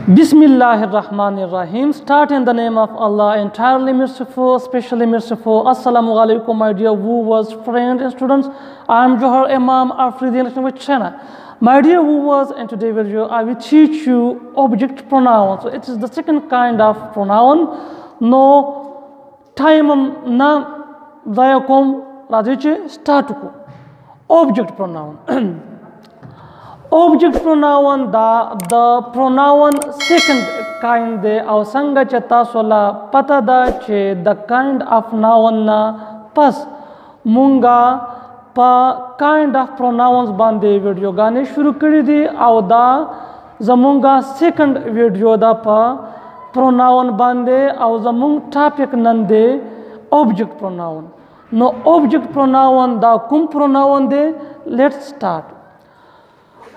Bismillahirrahmanirrahim. Start in the name of Allah, entirely merciful, especially merciful. Assalamu alaikum, my dear viewers, friends, and students. I am Johar Imam Afridi Language channel. My dear viewers, in today's video, I will teach you object pronoun. So it is the second kind of pronoun. No time na dayakom radiche start ko. Object pronoun. Object pronoun the pronoun second kind de aw sanga chata sola pata da che the kind of noun na pas munga pa kind of pronouns bande video gane shuru kari di aw da zamunga second video da pa pronoun bande aw zamung topic nande object pronoun. No object pronoun da kum pronoun de. Let's start.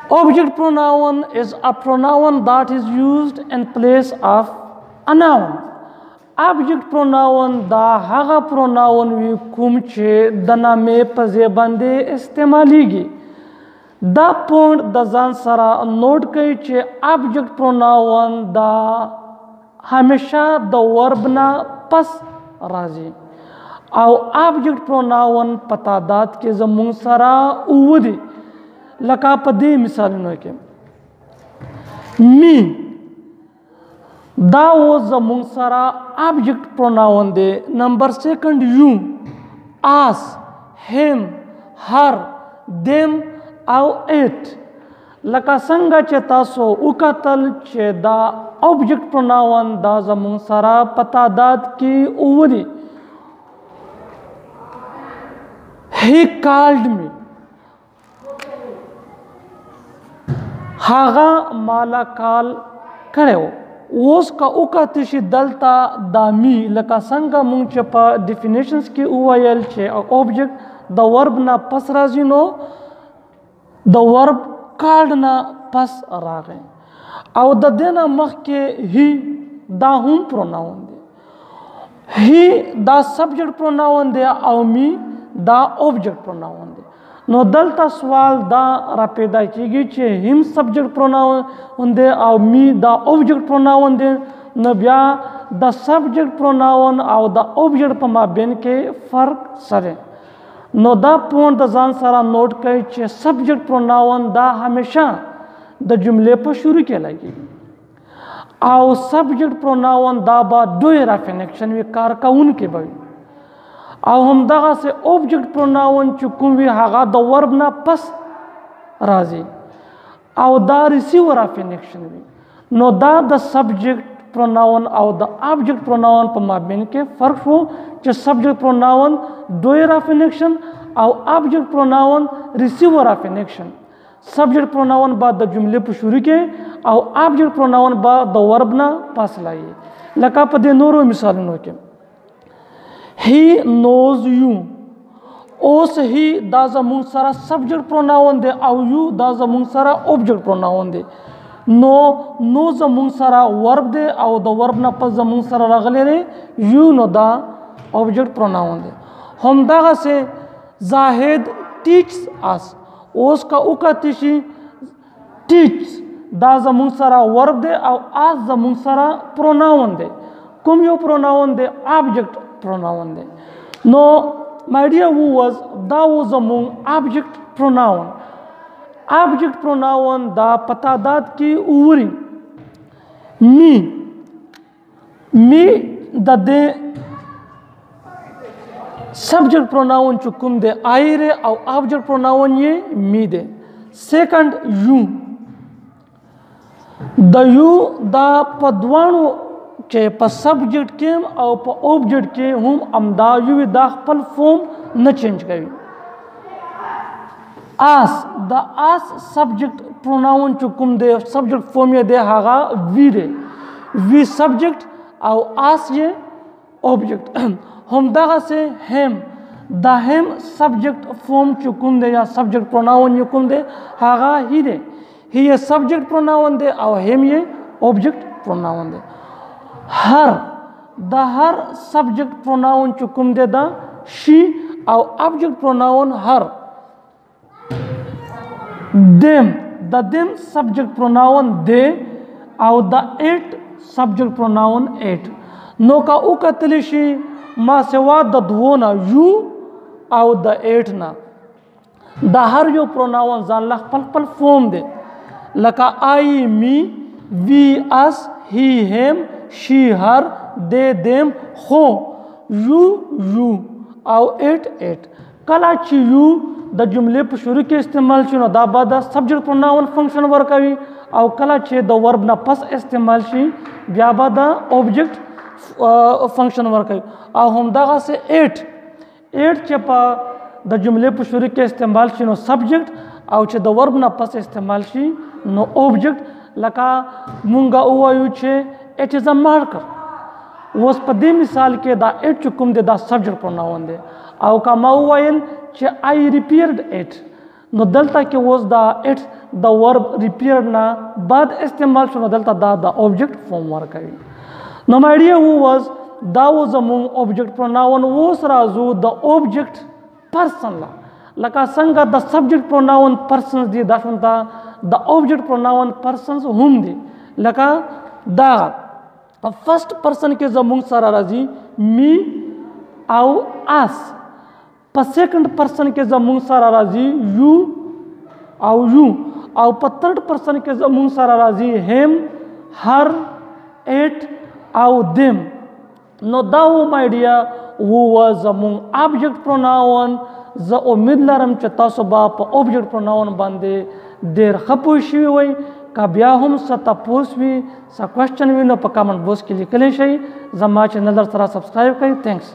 Object pronoun is a pronoun that is used in place of a noun. Object pronoun da haga pronoun vi kumche dana me paze bande istemaligi. Da point da zan sara note kai che object pronoun da hamesha da verb na pas razi. Aw object pronoun patadat ke zamung sara uvudi. Laka pade misal ke me da was zamung sara object pronoun de. Number second you, us, him, her, them, aw it. Laka sanga cheta so ukatal che da object pronoun da zamung sara patadat ki uvudi. He called me. Haga mala kal kareo. Wos ka uka tishi dalta dami laka sanga mung chapa definitions ki uayel che object the verb na pas razino the verb called na pas rage. Aw da dena mak ke he da hum pronoun de. He da subject pronoun de aw me da object pronoun de. No dalta swal da rapeda kigi che him subject pronoun unde aw me da object pronoun de. No bya the subject pronoun aw the object pama ben ke fark sare. No da point da zan sara note kai che subject pronoun da hamesha da jumle pa shuru ke lagi. Aw subject pronoun da ba doer of an action we kar ka unke bai. Aw hum daga se object pronoun chukum vi haga the verb na pas razi. Aw da receiver of an action vi. No da the subject pronoun aw the object pronoun pama ben ke fark ho che subject pronoun doer of an action aw object pronoun receiver of an action. Subject pronoun ba the jumle pu shuru ke aw object pronoun ba the verb na pas lai. Laka pade noro misal no ke. He knows you. Os he da zamung sara subject pronoun de aw you da zamung sara object pronoun de. No zamung sara verb de aw the verb na pas zamung sara ragle re you no da object pronoun de. Hum daga se Zahid teaches us. Os ka uka tishi teach da zamung sara verb de aw as zamung sara pronoun de. Kum yo pronoun de object pronoun de. No, my dear viewers, da was among object pronoun. Object pronoun da patadat ki uvuri. Me da de subject pronoun chukum de aire aw object pronoun ye me de. Second you. The you da padwanu che pa subject kem aw pa object ke hum amda yu da khpal form na change kavi. As the as subject pronoun chukum de subject form ye de haga we de. We subject aw as ye object. Hum daga se him the him subject form chukum de ya subject pronoun chukum de haga he de. He ye subject pronoun de aw him ye object pronoun de. Her, the her subject pronoun chukum de da she aw object pronoun her. Them, the them subject pronoun they او د 8 سبجیکټ پروناون 8 نو که وکتلی شي ما سوا د 2 نه یو او د 8 نه د هر یو پروناون ځان له خپل خپل فورم دی لکه آی می وی اس هی هم شي هر دے دیم خو یو یو او 8 8 کله چې یو د جملې په شروع کې استعمال شي نو دا به د سبجیکټ پروناون فنکشن ورکوي او کله چې د ورب نه پس استعمال شي بیا به د اوبجیکټ فنکشن ورکوي او همدغسې 8 چې په د جملې په شروع کې استعمال شي نو سبجیکټ او چې د ورب نه پس استعمال شي نو اوبجیکټ لکه مونږ ووایو چې اټ از ا مارکر اوس په دې مثال کې دا 8 چې کوم دی دا سبجیکټ پروناون دی او که ما وویل چې آی ریپیرډ 8 نو دلته کې اوس دا 8 د ورب ریپیرډ نه بعد استعمال شو نو دلته دا د اوبجیکټ فورم ورکوي نو my idea was دا و زموږ اوبجیکټ پروناون اوس راځو د اوبجیکټ پرسن لا لکه څنګه د سبجیکټ پروناون پرسنز دي دا شونته د اوبجیکټ پروناون پرسنز هم دي لکه دا فرست پرسن کې زموږ سره راځي می او اس په سیکنډ پرسن کې زموږ سره راځي یو او په تھرډ پرسن کې زموږ سره راځي هم هر 8 او دم نو دا و مای ډیا و زموږ ابجیکټ پروناون زه امید لرم چې تاسو به په اوبجیکټ پروناون باندې ډېر ښه پوه شوي وئ که بیا هم څه تپوس وي څه کوېسچن وي نو په کامنټ باکس کې لیکلی شئ زما چینل در سره سبسکرایب کړئ تھینکس